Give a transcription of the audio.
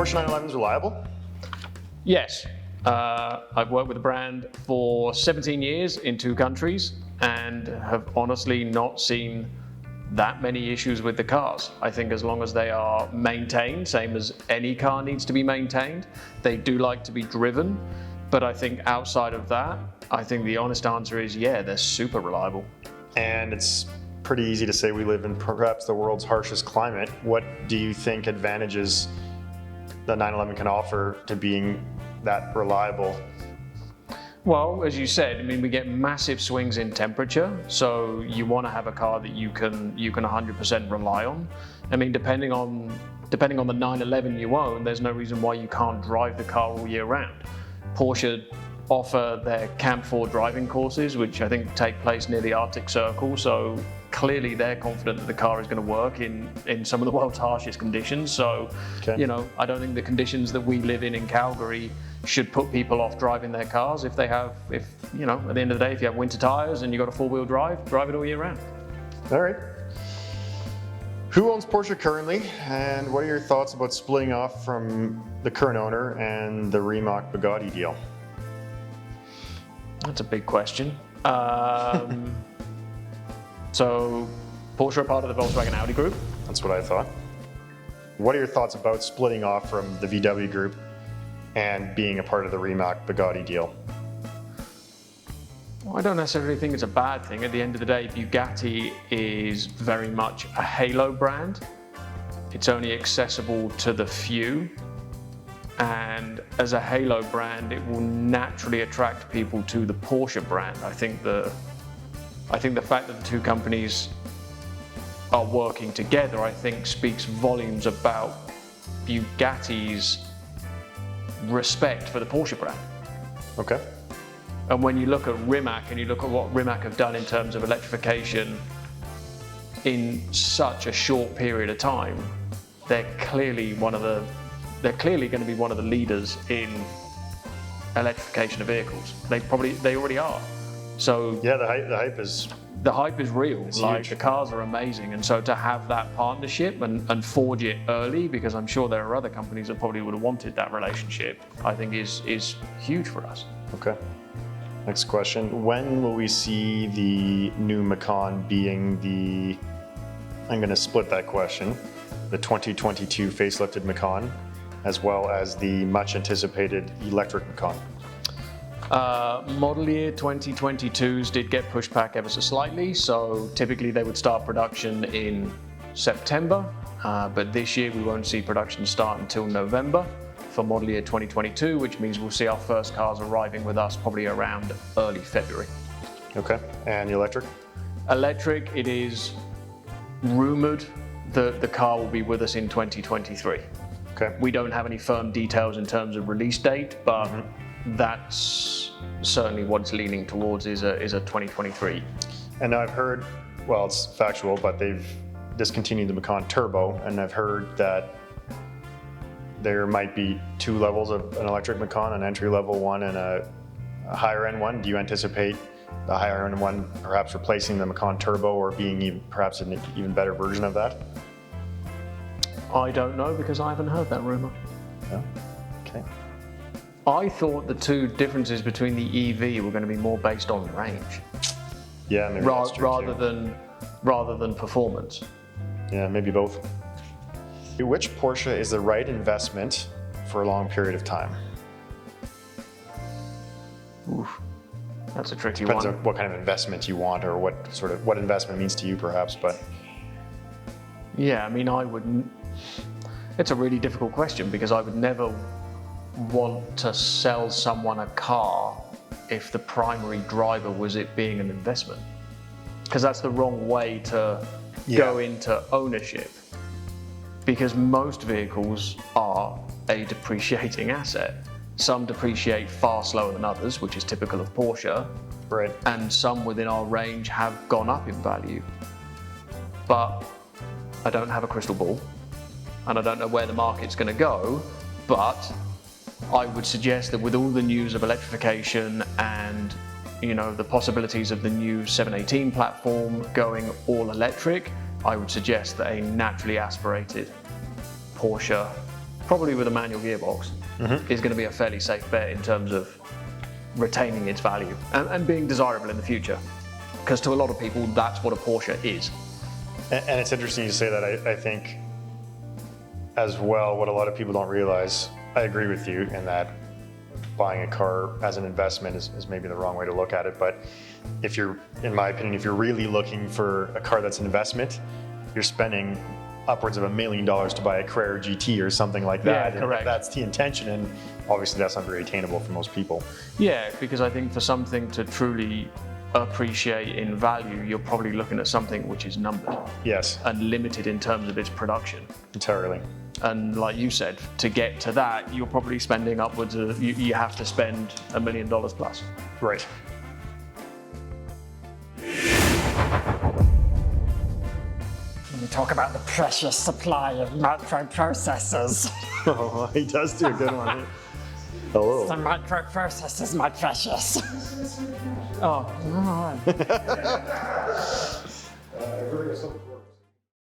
Porsche 911s reliable? Yes. I've worked with the brand for 17 years in 2 countries and have honestly not seen that many issues with the cars. I think as long as they are maintained, same as any car needs to be maintained, they do like to be driven. But I think outside of that, I think the honest answer is, yeah, they're super reliable. And it's pretty easy to say we live in perhaps the world's harshest climate. What do you think advantages the 911 can offer to being that reliable? Well, as you said, I mean, we get massive swings in temperature, so you want to have a car that you can 100% rely on. I mean, depending on the 911 you own, there's no reason why you can't drive the car all year round. Porsche offer their Camp 4 driving courses, which I think take place near the Arctic Circle, so clearly they're confident that the car is going to work in some of the world's harshest conditions. So, Okay. you know, I don't think the conditions that we live in Calgary should put people off driving their cars if you know, at the end of the day, if you have winter tires and you've got a 4-wheel drive it all year round. All right. Who owns Porsche currently, and what are your thoughts about splitting off from the current owner and the Rimac Bugatti deal? That's a big question. So Porsche are part of the Volkswagen Audi group. That's what I thought. What are your thoughts about splitting off from the VW group and being a part of the Rimac Bugatti deal? Well, I don't necessarily think it's a bad thing. At the end of the day, Bugatti is very much a halo brand. It's only accessible to the few. And as a halo brand, it will naturally attract people to the Porsche brand. I think the fact that the 2 companies are working together, I think, speaks volumes about Bugatti's respect for the Porsche brand. Okay. And when you look at Rimac and you look at what Rimac have done in terms of electrification in such a short period of time, they're clearly going to be one of the leaders in electrification of vehicles. They already are. So Yeah, the hype is real. Like, huge. the cars are amazing, and so to have that partnership and forge it early, because I'm sure there are other companies that probably would have wanted that relationship, I think is huge for us. okay. Next question. When will we see the new Macan being I'm going to split that question, the 2022 facelifted Macan, as well as the much anticipated electric Macan? Model year 2022s did get pushed back ever so slightly, so typically they would start production in September, but this year we won't see production start until November for model year 2022, which means we'll see our first cars arriving with us probably around early February. Okay. And the electric? Electric, it is rumored that the car will be with us in 2023. Okay. We don't have any firm details in terms of release date, but that's certainly what it's leaning towards is a 2023. And I've heard, well, it's factual, but they've discontinued the Macan Turbo, and I've heard that there might be 2 levels of an electric Macan, an entry-level one and a higher-end one. Do you anticipate the higher-end one perhaps replacing the Macan Turbo or being perhaps an even better version of that? I don't know, because I haven't heard that rumor. No? Okay. I thought the 2 differences between the EV were going to be more based on range, Yeah, maybe that's true rather than performance. Yeah, maybe both. Which Porsche is the right investment for a long period of time? Oof, that's a tricky Depends one. on what kind of investment you want, or what investment means to you, perhaps. But Yeah, I mean, it's a really difficult question, because I would never want to sell someone a car if the primary driver was it being an investment, because that's the wrong way to go into ownership, because most vehicles are a depreciating asset. Some depreciate far slower than others, which is typical of Porsche, right. and some within our range have gone up in value. But I don't have a crystal ball, and I don't know where the market's going to go, but I would suggest that with all the news of electrification and, you know, the possibilities of the new 718 platform going all electric, I would suggest that a naturally aspirated Porsche probably with a manual gearbox, is going to be a fairly safe bet in terms of retaining its value and being desirable in the future. Because to a lot of people, that's what a Porsche is. And it's interesting you say that. I think as well, what a lot of people don't realize, I agree with you in that buying a car as an investment is maybe the wrong way to look at it. But if you're, in my opinion, if you're really looking for a car that's an investment, you're spending upwards of $1 million to buy a Carrera GT or something like that. Yeah, correct. And that's the intention, and obviously that's not very attainable for most people. Yeah, because I think for something to truly appreciate in value, you're probably looking at something which is numbered. Yes. And limited in terms of its production. Entirely. And like you said, to get to that, you're probably spending upwards of, you have to spend $1 million plus. Right. We talk about the precious supply of microprocessors. Oh, he does do a good one. Hello. The microprocessors, my precious. Oh, come on.